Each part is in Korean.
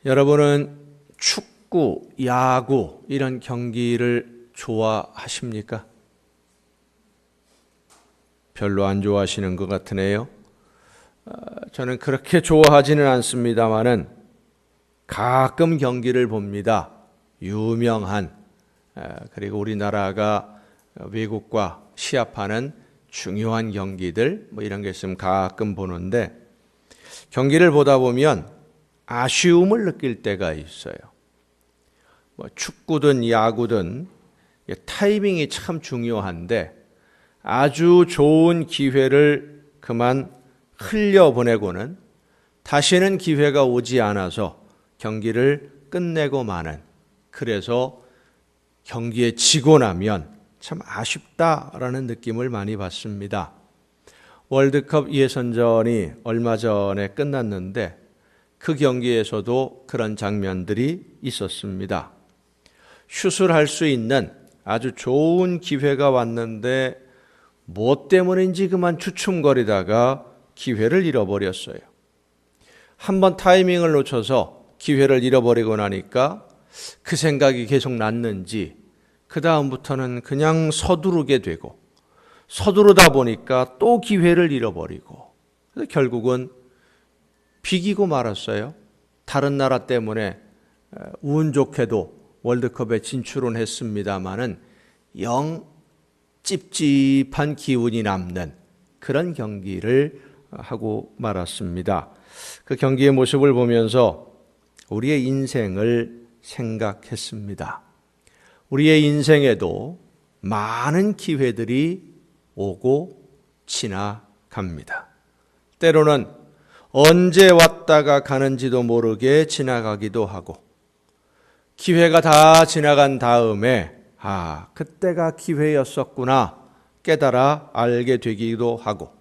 여러분은 축구, 야구 이런 경기를 좋아하십니까? 별로 안 좋아하시는 것 같으네요. 저는 그렇게 좋아하지는 않습니다만은 가끔 경기를 봅니다. 유명한 그리고 우리나라가 외국과 시합하는 중요한 경기들 이런 게 있으면 가끔 보는데 경기를 보다 보면 아쉬움을 느낄 때가 있어요. 축구든 야구든 타이밍이 참 중요한데 아주 좋은 기회를 그만 흘려보내고는 다시는 기회가 오지 않아서 경기를 끝내고 마는, 그래서 경기에 지고 나면 참 아쉽다라는 느낌을 많이 받습니다. 월드컵 예선전이 얼마 전에 끝났는데 그 경기에서도 그런 장면들이 있었습니다. 슛을 할 수 있는 아주 좋은 기회가 왔는데 뭐 때문인지 그만 주춤거리다가 기회를 잃어버렸어요. 한번 타이밍을 놓쳐서 기회를 잃어버리고 나니까 그 생각이 계속 났는지 그 다음부터는 그냥 서두르게 되고 서두르다 보니까 또 기회를 잃어버리고 결국은 비기고 말았어요. 다른 나라 때문에 운 좋게도 월드컵에 진출은 했습니다마는 영 찝찝한 기운이 남는 그런 경기를 하고 말았습니다. 그 경기의 모습을 보면서 우리의 인생을 생각했습니다. 우리의 인생에도 많은 기회들이 오고 지나갑니다. 때로는 언제 왔다가 가는지도 모르게 지나가기도 하고 기회가 다 지나간 다음에 그때가 기회였었구나 깨달아 알게 되기도 하고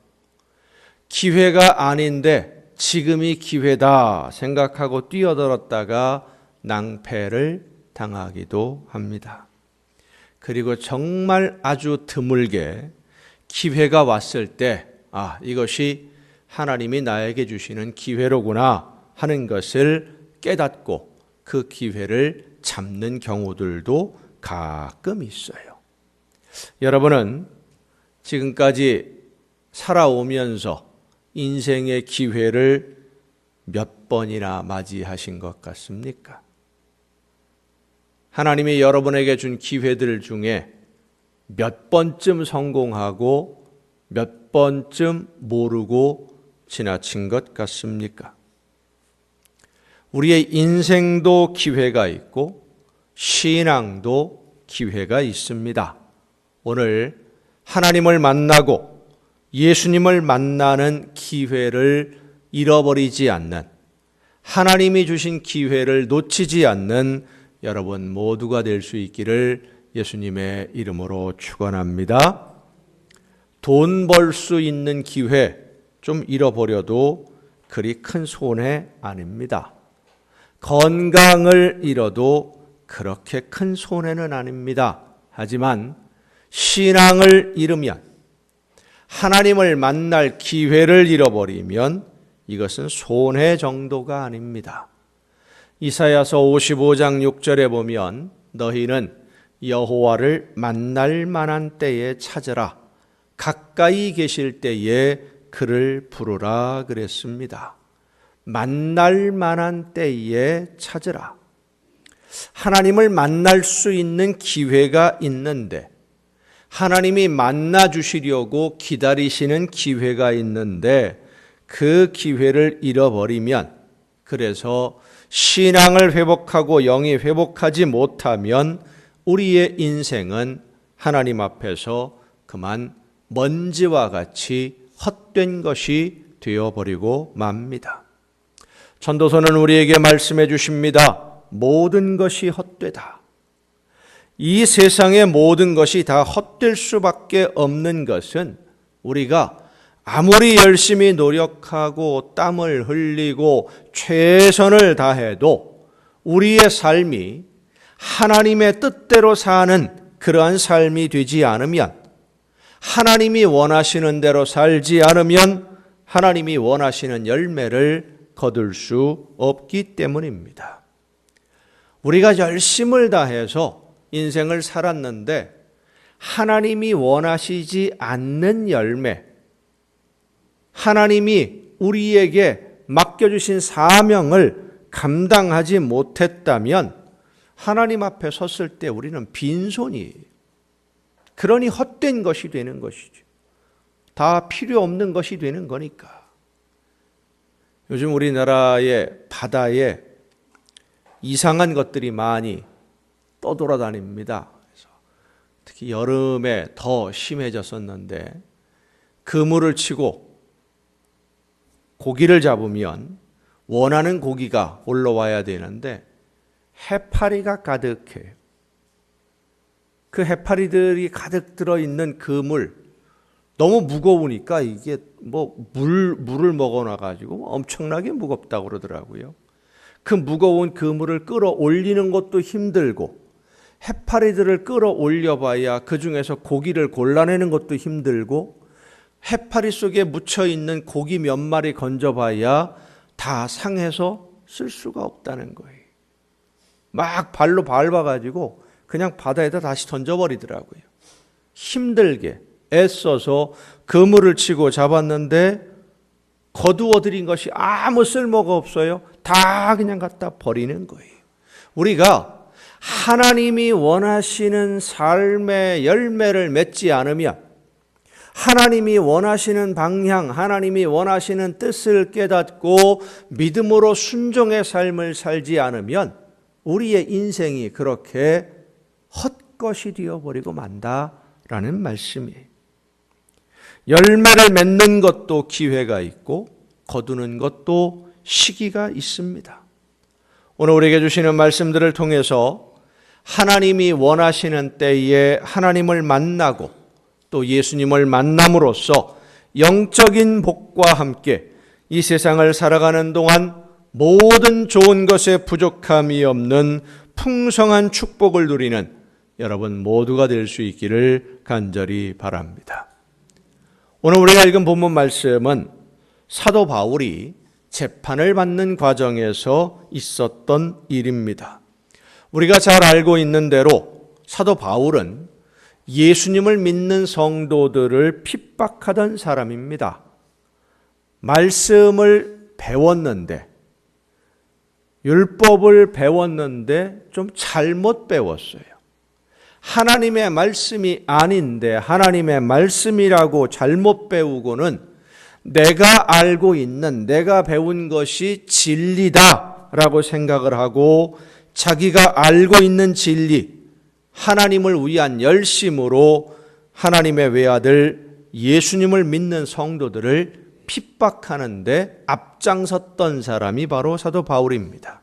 기회가 아닌데 지금이 기회다 생각하고 뛰어들었다가 낭패를 당하기도 합니다. 그리고 정말 아주 드물게 기회가 왔을 때 이것이 하나님이 나에게 주시는 기회로구나 하는 것을 깨닫고 그 기회를 잡는 경우들도 가끔 있어요. 여러분은 지금까지 살아오면서 인생의 기회를 몇 번이나 맞이하신 것 같습니까? 하나님이 여러분에게 준 기회들 중에 몇 번쯤 성공하고 몇 번쯤 모르고 지나친 것 같습니까? 우리의 인생도 기회가 있고 신앙도 기회가 있습니다. 오늘 하나님을 만나고 예수님을 만나는 기회를 잃어버리지 않는, 하나님이 주신 기회를 놓치지 않는 여러분 모두가 될 수 있기를 예수님의 이름으로 축원합니다. 돈 벌 수 있는 기회 좀 잃어버려도 그리 큰 손해 아닙니다. 건강을 잃어도 그렇게 큰 손해는 아닙니다. 하지만 신앙을 잃으면, 하나님을 만날 기회를 잃어버리면 이것은 손해 정도가 아닙니다. 이사야서 55장 6절에 보면 너희는 여호와를 만날 만한 때에 찾으라. 가까이 계실 때에 그를 부르라 그랬습니다. 만날 만한 때에 찾으라. 하나님을 만날 수 있는 기회가 있는데, 하나님이 만나 주시려고 기다리시는 기회가 있는데 그 기회를 잃어버리면, 그래서 신앙을 회복하고 영이 회복하지 못하면 우리의 인생은 하나님 앞에서 그만 먼지와 같이 헛된 것이 되어버리고 맙니다. 전도서는 우리에게 말씀해 주십니다. 모든 것이 헛되다. 이 세상의 모든 것이 다 헛될 수밖에 없는 것은 우리가 아무리 열심히 노력하고 땀을 흘리고 최선을 다해도 우리의 삶이 하나님의 뜻대로 사는 그러한 삶이 되지 않으면, 하나님이 원하시는 대로 살지 않으면 하나님이 원하시는 열매를 거둘 수 없기 때문입니다. 우리가 열심을 다해서 인생을 살았는데 하나님이 원하시지 않는 열매, 하나님이 우리에게 맡겨주신 사명을 감당하지 못했다면 하나님 앞에 섰을 때 우리는 빈손이에요. 그러니 헛된 것이 되는 것이죠. 다 필요 없는 것이 되는 거니까. 요즘 우리나라의 바다에 이상한 것들이 많이 떠돌아다닙니다. 그래서 특히 여름에 더 심해졌었는데 그물을 치고 고기를 잡으면 원하는 고기가 올라와야 되는데 해파리가 가득해요. 그 해파리들이 가득 들어있는 그물, 너무 무거우니까 이게 물을 먹어놔가지고 엄청나게 무겁다고 그러더라고요. 그 무거운 그물을 끌어올리는 것도 힘들고 해파리들을 끌어올려봐야 그 중에서 고기를 골라내는 것도 힘들고 해파리 속에 묻혀있는 고기 몇 마리 건져봐야 다 상해서 쓸 수가 없다는 거예요. 막 발로 밟아가지고 그냥 바다에다 다시 던져버리더라고요. 힘들게 애써서 그물을 치고 잡았는데 거두어들인 것이 아무 쓸모가 없어요. 다 그냥 갖다 버리는 거예요. 우리가 하나님이 원하시는 삶의 열매를 맺지 않으면, 하나님이 원하시는 방향, 하나님이 원하시는 뜻을 깨닫고 믿음으로 순종의 삶을 살지 않으면 우리의 인생이 그렇게 헛것이 되어버리고 만다라는 말씀이에요. 열매를 맺는 것도 기회가 있고 거두는 것도 시기가 있습니다. 오늘 우리에게 주시는 말씀들을 통해서 하나님이 원하시는 때에 하나님을 만나고 또 예수님을 만남으로써 영적인 복과 함께 이 세상을 살아가는 동안 모든 좋은 것에 부족함이 없는 풍성한 축복을 누리는 여러분 모두가 될 수 있기를 간절히 바랍니다. 오늘 우리가 읽은 본문 말씀은 사도 바울이 재판을 받는 과정에서 있었던 일입니다. 우리가 잘 알고 있는 대로 사도 바울은 예수님을 믿는 성도들을 핍박하던 사람입니다. 말씀을 배웠는데, 율법을 배웠는데 좀 잘못 배웠어요. 하나님의 말씀이 아닌데 하나님의 말씀이라고 잘못 배우고는 내가 알고 있는, 내가 배운 것이 진리다라고 생각을 하고 자기가 알고 있는 진리, 하나님을 위한 열심으로 하나님의 외아들 예수님을 믿는 성도들을 핍박하는데 앞장섰던 사람이 바로 사도 바울입니다.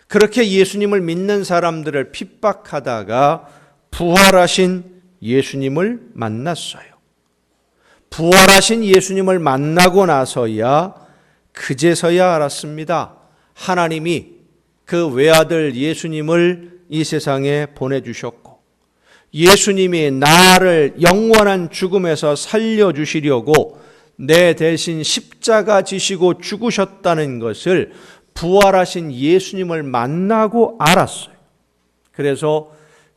그렇게 예수님을 믿는 사람들을 핍박하다가 부활하신 예수님을 만났어요. 부활하신 예수님을 만나고 나서야 그제서야 알았습니다. 하나님이 그 외아들 예수님을 이 세상에 보내주셨고 예수님이 나를 영원한 죽음에서 살려주시려고 내 대신 십자가 지시고 죽으셨다는 것을 부활하신 예수님을 만나고 알았어요. 그래서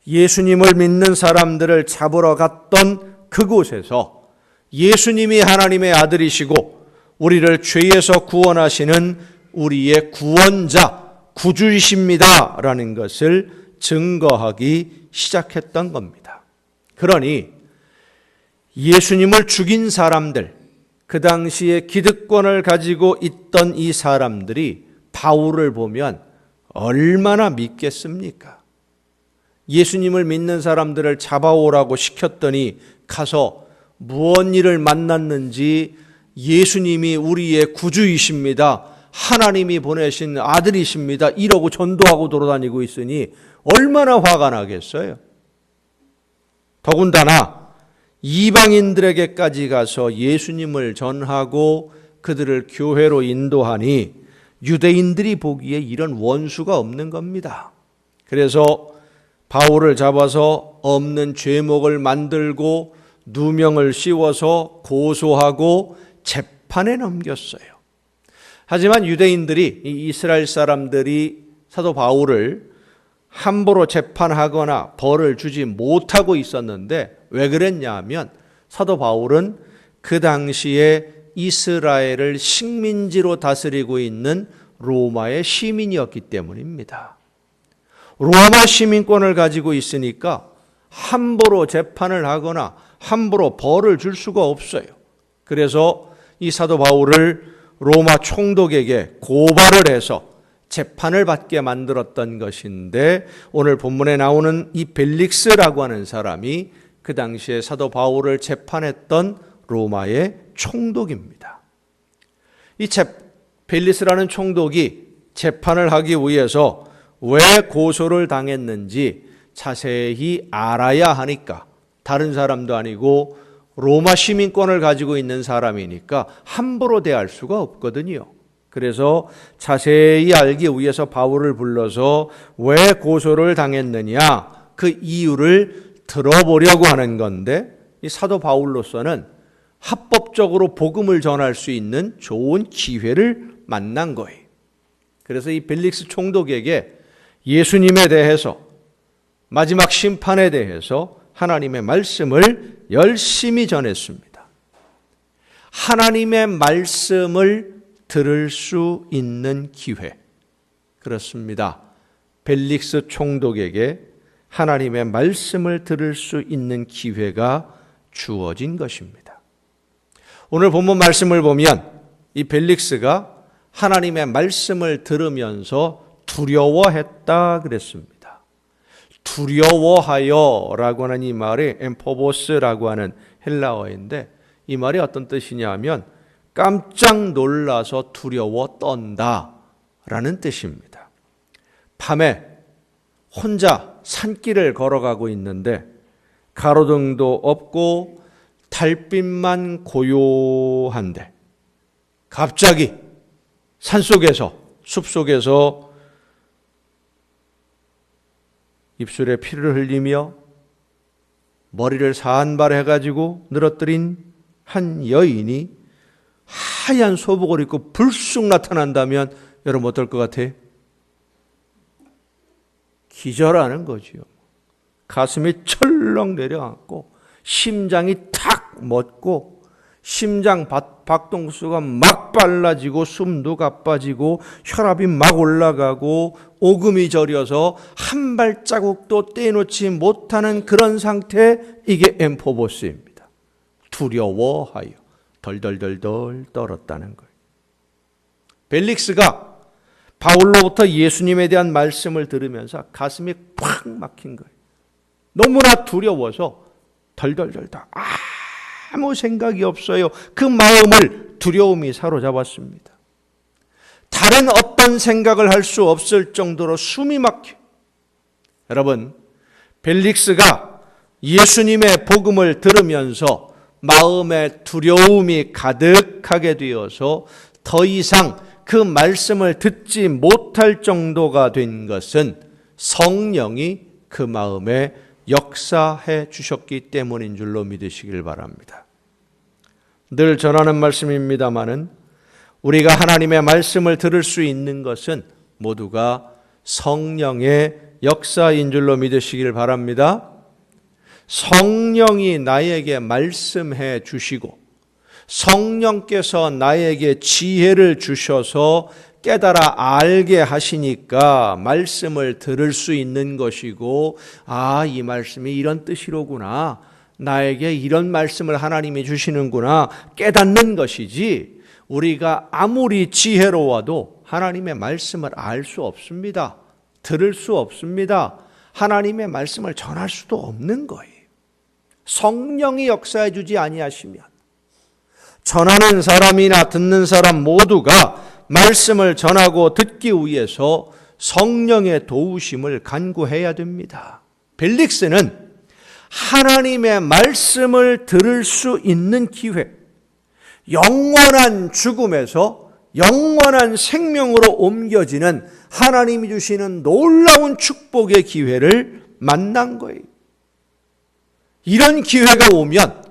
예수님을 믿는 사람들을 잡으러 갔던 그곳에서 예수님이 하나님의 아들이시고 우리를 죄에서 구원하시는 우리의 구원자, 구주이십니다 라는 것을 증거하기 시작했던 겁니다. 그러니 예수님을 죽인 사람들, 그 당시에 기득권을 가지고 있던 이 사람들이 바울을 보면 얼마나 믿겠습니까? 예수님을 믿는 사람들을 잡아오라고 시켰더니 가서 무언 일을 만났는지 예수님이 우리의 구주이십니다, 하나님이 보내신 아들이십니다 이러고 전도하고 돌아다니고 있으니 얼마나 화가 나겠어요. 더군다나 이방인들에게까지 가서 예수님을 전하고 그들을 교회로 인도하니 유대인들이 보기에 이런 원수가 없는 겁니다. 그래서 바울을 잡아서 없는 죄목을 만들고 누명을 씌워서 고소하고 재판에 넘겼어요. 하지만 유대인들이, 이 이스라엘 사람들이 사도 바울을 함부로 재판하거나 벌을 주지 못하고 있었는데 왜 그랬냐 하면 사도 바울은 그 당시에 이스라엘을 식민지로 다스리고 있는 로마의 시민이었기 때문입니다. 로마 시민권을 가지고 있으니까 함부로 재판을 하거나 함부로 벌을 줄 수가 없어요. 그래서 이 사도 바울을 로마 총독에게 고발을 해서 재판을 받게 만들었던 것인데, 오늘 본문에 나오는 이 벨릭스라고 하는 사람이 그 당시에 사도 바울을 재판했던 로마의 총독입니다. 이 벨릭스라는 총독이 재판을 하기 위해서 왜 고소를 당했는지 자세히 알아야 하니까, 다른 사람도 아니고 로마 시민권을 가지고 있는 사람이니까 함부로 대할 수가 없거든요. 그래서 자세히 알기 위해서 바울을 불러서 왜 고소를 당했느냐, 그 이유를 들어보려고 하는 건데, 이 사도 바울로서는 합법적으로 복음을 전할 수 있는 좋은 기회를 만난 거예요. 그래서 이 벨릭스 총독에게 예수님에 대해서, 마지막 심판에 대해서 하나님의 말씀을 열심히 전했습니다. 하나님의 말씀을 들을 수 있는 기회. 그렇습니다. 벨릭스 총독에게 하나님의 말씀을 들을 수 있는 기회가 주어진 것입니다. 오늘 본문 말씀을 보면 이 벨릭스가 하나님의 말씀을 들으면서 두려워했다 그랬습니다. 두려워하여라고 하는 이 말이 엠포보스라고 하는 헬라어인데, 이 말이 어떤 뜻이냐 하면 깜짝 놀라서 두려워 떤다 라는 뜻입니다. 밤에 혼자 산길을 걸어가고 있는데 가로등도 없고 달빛만 고요한데 갑자기 산속에서, 숲속에서 입술에 피를 흘리며 머리를 산발해가지고 늘어뜨린 한 여인이 하얀 소복을 입고 불쑥 나타난다면 여러분 어떨 것 같아요? 기절하는 거지요. 가슴이 철렁 내려앉고 심장이 탁 멎고 심장 박동수가 막 빨라지고 숨도 가빠지고 혈압이 막 올라가고 오금이 저려서 한 발자국도 떼놓지 못하는 그런 상태, 이게 엠포보스입니다. 두려워하여 덜덜덜덜 떨었다는 거예요. 벨릭스가 바울로부터 예수님에 대한 말씀을 들으면서 가슴이 팍 막힌 거예요. 너무나 두려워서 덜덜덜덜 아무 생각이 없어요. 그 마음을 두려움이 사로잡았습니다. 다른 어떤 생각을 할 수 없을 정도로 숨이 막혀. 여러분, 벨릭스가 예수님의 복음을 들으면서 마음에 두려움이 가득하게 되어서 더 이상 그 말씀을 듣지 못할 정도가 된 것은 성령이 그 마음에 역사해 주셨기 때문인 줄로 믿으시길 바랍니다. 늘 전하는 말씀입니다마는 우리가 하나님의 말씀을 들을 수 있는 것은 모두가 성령의 역사인 줄로 믿으시길 바랍니다. 성령이 나에게 말씀해 주시고 성령께서 나에게 지혜를 주셔서 깨달아 알게 하시니까 말씀을 들을 수 있는 것이고, 이 말씀이 이런 뜻이로구나, 나에게 이런 말씀을 하나님이 주시는구나 깨닫는 것이지, 우리가 아무리 지혜로워도 하나님의 말씀을 알 수 없습니다. 들을 수 없습니다. 하나님의 말씀을 전할 수도 없는 거예요. 성령이 역사해 주지 아니하시면 전하는 사람이나 듣는 사람 모두가 말씀을 전하고 듣기 위해서 성령의 도우심을 간구해야 됩니다. 벨릭스는 하나님의 말씀을 들을 수 있는 기회, 영원한 죽음에서 영원한 생명으로 옮겨지는 하나님이 주시는 놀라운 축복의 기회를 만난 거예요. 이런 기회가 오면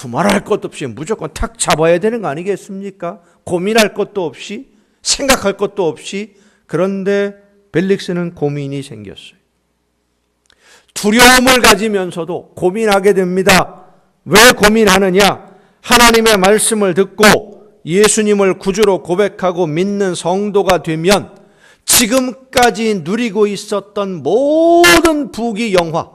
두말할 것도 없이 무조건 탁 잡아야 되는 거 아니겠습니까? 고민할 것도 없이, 생각할 것도 없이. 그런데 벨릭스는 고민이 생겼어요. 두려움을 가지면서도 고민하게 됩니다. 왜 고민하느냐? 하나님의 말씀을 듣고 예수님을 구주로 고백하고 믿는 성도가 되면 지금까지 누리고 있었던 모든 부귀 영화,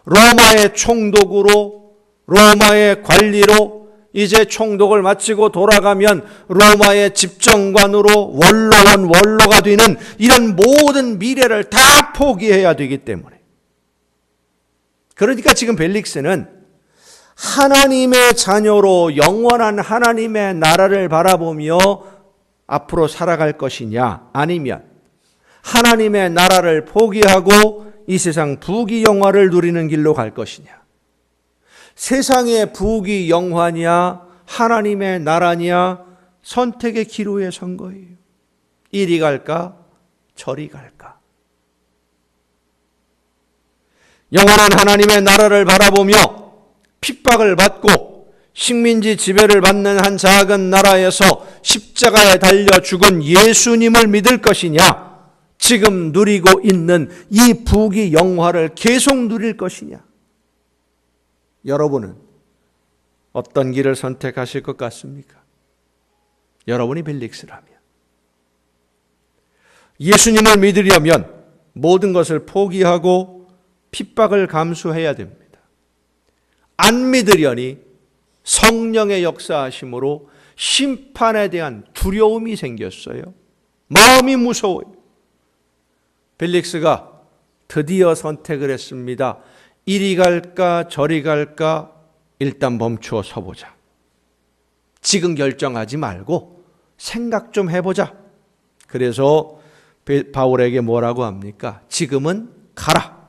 로마의 총독으로, 로마의 관리로, 이제 총독을 마치고 돌아가면 로마의 집정관으로 원로가 되는 이런 모든 미래를 다 포기해야 되기 때문에. 그러니까 지금 벨릭스는 하나님의 자녀로 영원한 하나님의 나라를 바라보며 앞으로 살아갈 것이냐, 아니면 하나님의 나라를 포기하고 이 세상 부귀 영화를 누리는 길로 갈 것이냐. 세상의 부귀 영화냐, 하나님의 나라냐, 선택의 기로에 선 거예요. 이리 갈까, 저리 갈까. 영원한 하나님의 나라를 바라보며 핍박을 받고 식민지 지배를 받는 한 작은 나라에서 십자가에 달려 죽은 예수님을 믿을 것이냐, 지금 누리고 있는 이 부귀 영화를 계속 누릴 것이냐. 여러분은 어떤 길을 선택하실 것 같습니까? 여러분이 벨릭스라면. 예수님을 믿으려면 모든 것을 포기하고 핍박을 감수해야 됩니다. 안 믿으려니 성령의 역사하심으로 심판에 대한 두려움이 생겼어요. 마음이 무서워요. 벨릭스가 드디어 선택을 했습니다. 이리 갈까 저리 갈까, 일단 멈추어 서보자. 지금 결정하지 말고 생각 좀 해보자. 그래서 바울에게 뭐라고 합니까? 지금은 가라.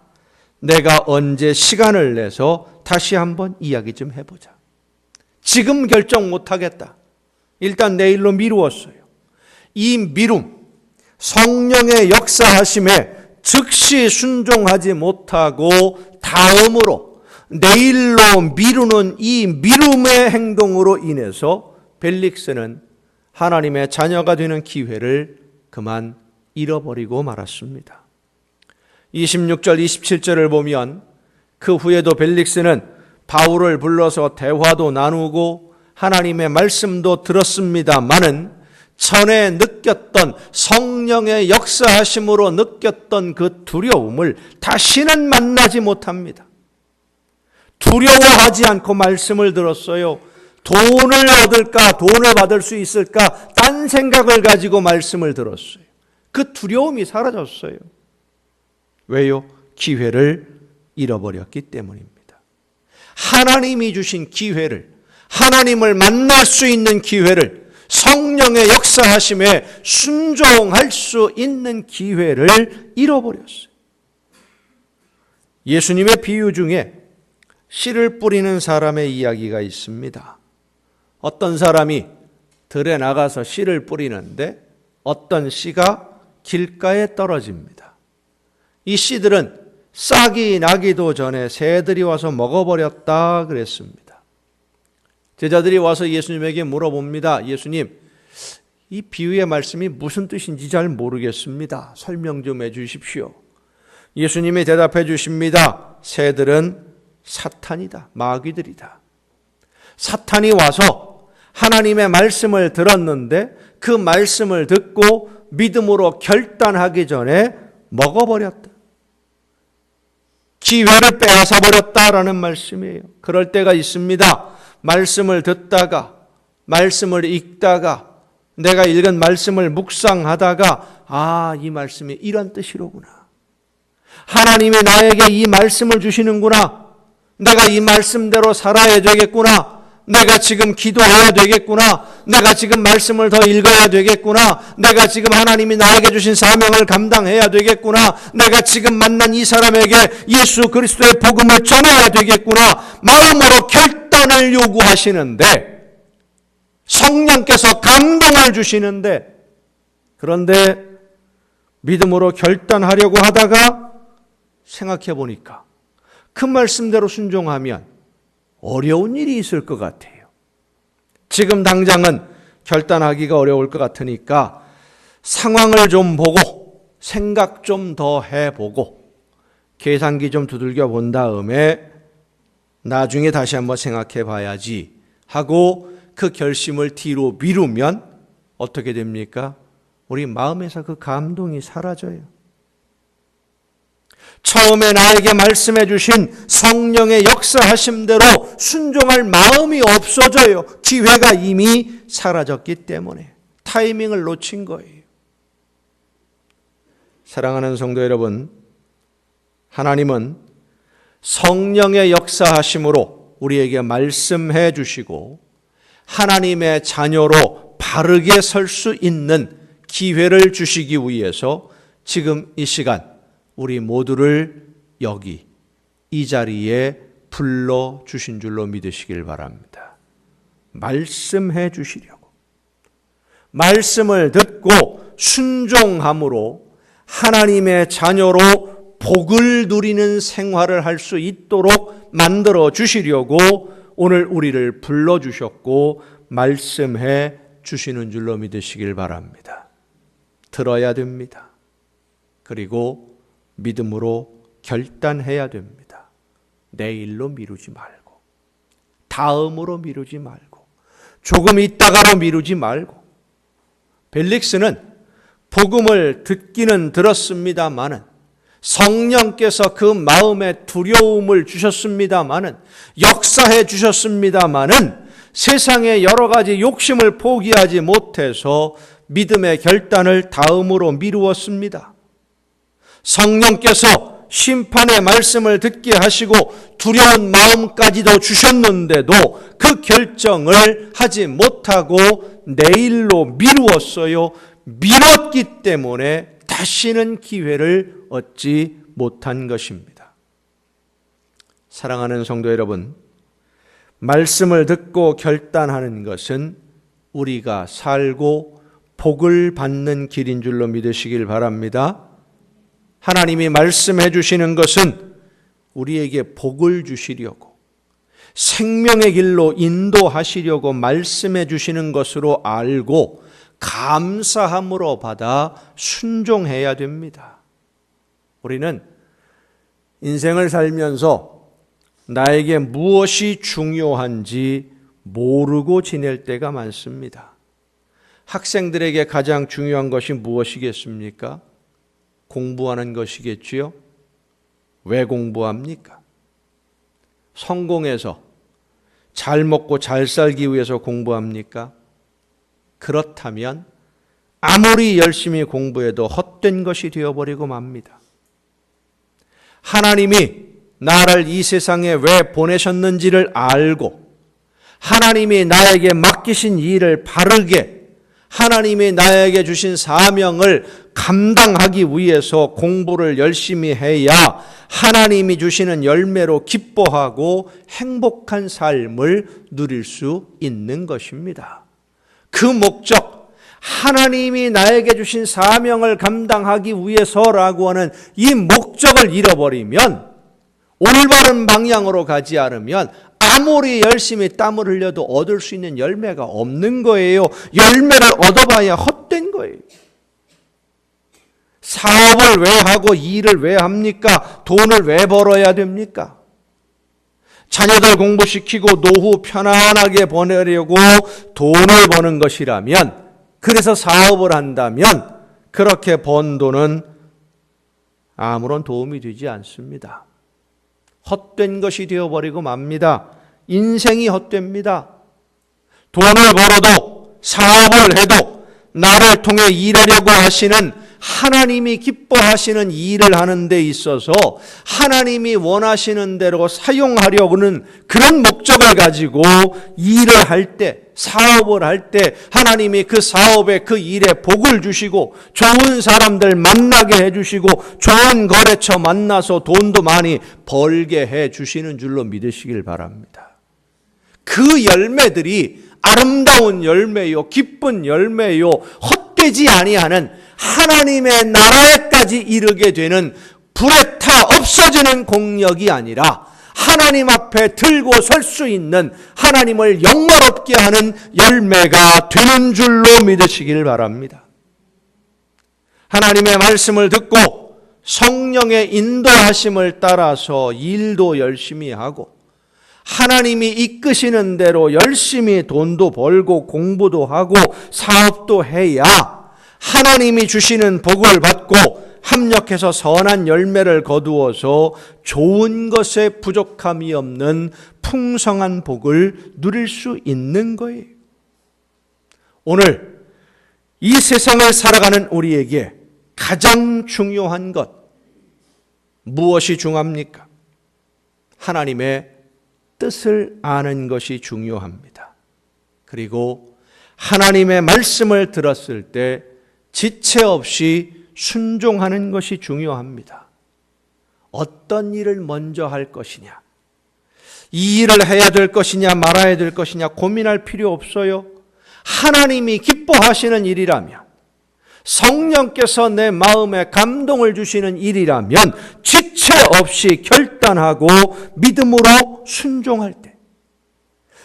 내가 언제 시간을 내서 다시 한번 이야기 좀 해보자. 지금 결정 못하겠다. 일단 내일로 미루었어요. 이 미룸, 성령의 역사하심에 즉시 순종하지 못하고 다음으로 내일로 미루는 이 미룸의 행동으로 인해서 벨릭스는 하나님의 자녀가 되는 기회를 그만 잃어버리고 말았습니다. 26절 27절을 보면 그 후에도 벨릭스는 바울을 불러서 대화도 나누고 하나님의 말씀도 들었습니다마는 전에 느꼈던 성령의 역사하심으로 느꼈던 그 두려움을 다시는 만나지 못합니다. 두려워하지 않고 말씀을 들었어요. 돈을 얻을까, 돈을 받을 수 있을까, 딴 생각을 가지고 말씀을 들었어요. 그 두려움이 사라졌어요. 왜요? 기회를 잃어버렸기 때문입니다. 하나님이 주신 기회를, 하나님을 만날 수 있는 기회를, 성령의 역사하심에 순종할 수 있는 기회를 잃어버렸어요. 예수님의 비유 중에 씨를 뿌리는 사람의 이야기가 있습니다. 어떤 사람이 들에 나가서 씨를 뿌리는데 어떤 씨가 길가에 떨어집니다. 이 씨들은 싹이 나기도 전에 새들이 와서 먹어버렸다 그랬습니다. 제자들이 와서 예수님에게 물어봅니다. 예수님, 이 비유의 말씀이 무슨 뜻인지 잘 모르겠습니다. 설명 좀 해 주십시오. 예수님이 대답해 주십니다. 새들은 사탄이다, 마귀들이다. 사탄이 와서 하나님의 말씀을 들었는데 그 말씀을 듣고 믿음으로 결단하기 전에 먹어버렸다. 기회를 빼앗아 버렸다라는 말씀이에요. 그럴 때가 있습니다. 말씀을 듣다가, 말씀을 읽다가, 내가 읽은 말씀을 묵상하다가 이 말씀이 이런 뜻이로구나. 하나님이 나에게 이 말씀을 주시는구나. 내가 이 말씀대로 살아야 되겠구나. 내가 지금 기도해야 되겠구나. 내가 지금 말씀을 더 읽어야 되겠구나. 내가 지금 하나님이 나에게 주신 사명을 감당해야 되겠구나. 내가 지금 만난 이 사람에게 예수 그리스도의 복음을 전해야 되겠구나. 마음으로 결단을 요구하시는데, 성령께서 감동을 주시는데, 그런데 믿음으로 결단하려고 하다가 생각해 보니까 그 말씀대로 순종하면 어려운 일이 있을 것 같아요. 지금 당장은 결단하기가 어려울 것 같으니까 상황을 좀 보고 생각 좀 더 해보고 계산기 좀 두들겨 본 다음에 나중에 다시 한번 생각해 봐야지 하고 그 결심을 뒤로 미루면 어떻게 됩니까? 우리 마음에서 그 감동이 사라져요. 처음에 나에게 말씀해 주신 성령의 역사하심대로 순종할 마음이 없어져요. 기회가 이미 사라졌기 때문에 타이밍을 놓친 거예요. 사랑하는 성도 여러분, 하나님은 성령의 역사하심으로 우리에게 말씀해 주시고 하나님의 자녀로 바르게 설 수 있는 기회를 주시기 위해서 지금 이 시간 우리 모두를 여기 이 자리에 불러주신 줄로 믿으시길 바랍니다. 말씀해 주시려고, 말씀을 듣고 순종함으로 하나님의 자녀로 복을 누리는 생활을 할 수 있도록 만들어 주시려고 오늘 우리를 불러주셨고 말씀해 주시는 줄로 믿으시길 바랍니다. 들어야 됩니다. 그리고 믿음으로 결단해야 됩니다. 내일로 미루지 말고, 다음으로 미루지 말고, 조금 있다가로 미루지 말고. 벨릭스는 복음을 듣기는 들었습니다마는 성령께서 그 마음에 두려움을 주셨습니다마는 역사해 주셨습니다마는 세상의 여러 가지 욕심을 포기하지 못해서 믿음의 결단을 다음으로 미루었습니다. 성령께서 심판의 말씀을 듣게 하시고 두려운 마음까지도 주셨는데도 그 결정을 하지 못하고 내일로 미루었어요. 미뤘기 때문에 다시는 기회를 얻지 못한 것입니다. 사랑하는 성도 여러분, 말씀을 듣고 결단하는 것은 우리가 살고 복을 받는 길인 줄로 믿으시길 바랍니다. 하나님이 말씀해 주시는 것은 우리에게 복을 주시려고, 생명의 길로 인도하시려고 말씀해 주시는 것으로 알고 감사함으로 받아 순종해야 됩니다. 우리는 인생을 살면서 나에게 무엇이 중요한지 모르고 지낼 때가 많습니다. 학생들에게 가장 중요한 것이 무엇이겠습니까? 공부하는 것이겠지요? 왜 공부합니까? 성공해서 잘 먹고 잘 살기 위해서 공부합니까? 그렇다면 아무리 열심히 공부해도 헛된 것이 되어버리고 맙니다. 하나님이 나를 이 세상에 왜 보내셨는지를 알고 하나님이 나에게 맡기신 일을 바르게 하나님이 나에게 주신 사명을 감당하기 위해서 공부를 열심히 해야 하나님이 주시는 열매로 기뻐하고 행복한 삶을 누릴 수 있는 것입니다. 그 목적, 하나님이 나에게 주신 사명을 감당하기 위해서라고 하는 이 목적을 잃어버리면, 올바른 방향으로 가지 않으면 아무리 열심히 땀을 흘려도 얻을 수 있는 열매가 없는 거예요. 열매를 얻어봐야 헛된 거예요. 사업을 왜 하고 일을 왜 합니까? 돈을 왜 벌어야 됩니까? 자녀들 공부시키고 노후 편안하게 보내려고 돈을 버는 것이라면, 그래서 사업을 한다면 그렇게 번 돈은 아무런 도움이 되지 않습니다. 헛된 것이 되어버리고 맙니다. 인생이 헛됩니다. 돈을 벌어도 사업을 해도 나를 통해 일하려고 하시는 하나님이 기뻐하시는 일을 하는 데 있어서 하나님이 원하시는 대로 사용하려고는 그런 목적을 가지고 일을 할 때, 사업을 할 때 하나님이 그 사업에 그 일에 복을 주시고 좋은 사람들 만나게 해주시고 좋은 거래처 만나서 돈도 많이 벌게 해주시는 줄로 믿으시길 바랍니다. 그 열매들이 아름다운 열매요, 기쁜 열매요, 헛되지 아니하는 하나님의 나라에까지 이르게 되는 불에 타 없어지는 공력이 아니라 하나님 앞에 들고 설 수 있는, 하나님을 영화롭게 하는 열매가 되는 줄로 믿으시길 바랍니다. 하나님의 말씀을 듣고 성령의 인도하심을 따라서 일도 열심히 하고 하나님이 이끄시는 대로 열심히 돈도 벌고 공부도 하고 사업도 해야 하나님이 주시는 복을 받고 합력해서 선한 열매를 거두어서 좋은 것에 부족함이 없는 풍성한 복을 누릴 수 있는 거예요. 오늘 이 세상을 살아가는 우리에게 가장 중요한 것, 무엇이 중요합니까? 하나님의 뜻을 아는 것이 중요합니다. 그리고 하나님의 말씀을 들었을 때 지체 없이 순종하는 것이 중요합니다. 어떤 일을 먼저 할 것이냐, 이 일을 해야 될 것이냐 말아야 될 것이냐 고민할 필요 없어요. 하나님이 기뻐하시는 일이라면, 성령께서 내 마음에 감동을 주시는 일이라면 지체 없이 결단하고 믿음으로 순종할 때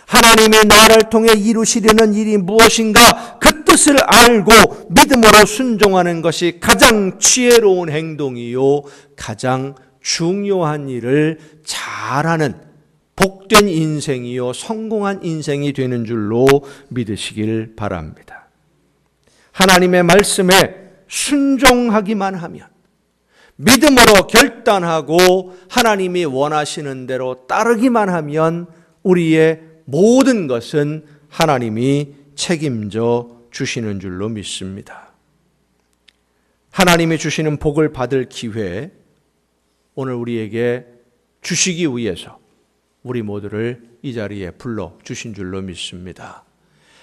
하나님이 나를 통해 이루시려는 일이 무엇인가 그 뜻을 알고 믿음으로 순종하는 것이 가장 지혜로운 행동이요, 가장 중요한 일을 잘하는 복된 인생이요, 성공한 인생이 되는 줄로 믿으시길 바랍니다. 하나님의 말씀에 순종하기만 하면, 믿음으로 결단하고 하나님이 원하시는 대로 따르기만 하면 우리의 모든 것은 하나님이 책임져 주시는 줄로 믿습니다. 하나님이 주시는 복을 받을 기회, 오늘 우리에게 주시기 위해서 우리 모두를 이 자리에 불러 주신 줄로 믿습니다.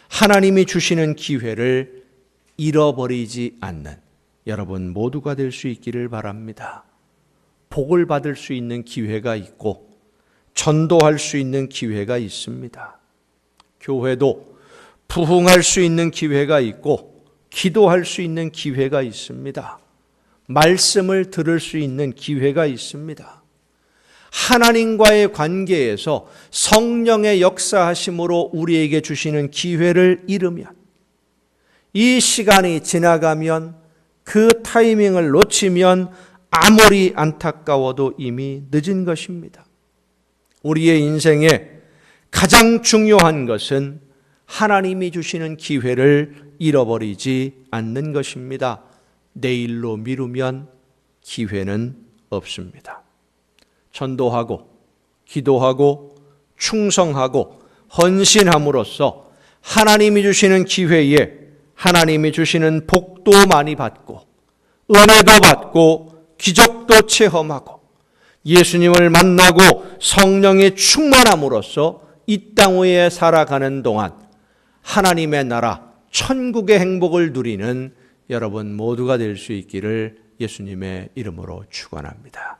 하나님이 주시는 기회를 잃어버리지 않는 여러분 모두가 될 수 있기를 바랍니다. 복을 받을 수 있는 기회가 있고 전도할 수 있는 기회가 있습니다. 교회도 부흥할 수 있는 기회가 있고 기도할 수 있는 기회가 있습니다. 말씀을 들을 수 있는 기회가 있습니다. 하나님과의 관계에서 성령의 역사하심으로 우리에게 주시는 기회를 잃으면, 이 시간이 지나가면, 그 타이밍을 놓치면 아무리 안타까워도 이미 늦은 것입니다. 우리의 인생에 가장 중요한 것은 하나님이 주시는 기회를 잃어버리지 않는 것입니다. 내일로 미루면 기회는 없습니다. 전도하고 기도하고 충성하고 헌신함으로써 하나님이 주시는 기회에 하나님이 주시는 복도 많이 받고 은혜도 받고 기적도 체험하고 예수님을 만나고 성령의 충만함으로써 이 땅 위에 살아가는 동안 하나님의 나라 천국의 행복을 누리는 여러분 모두가 될 수 있기를 예수님의 이름으로 축원합니다.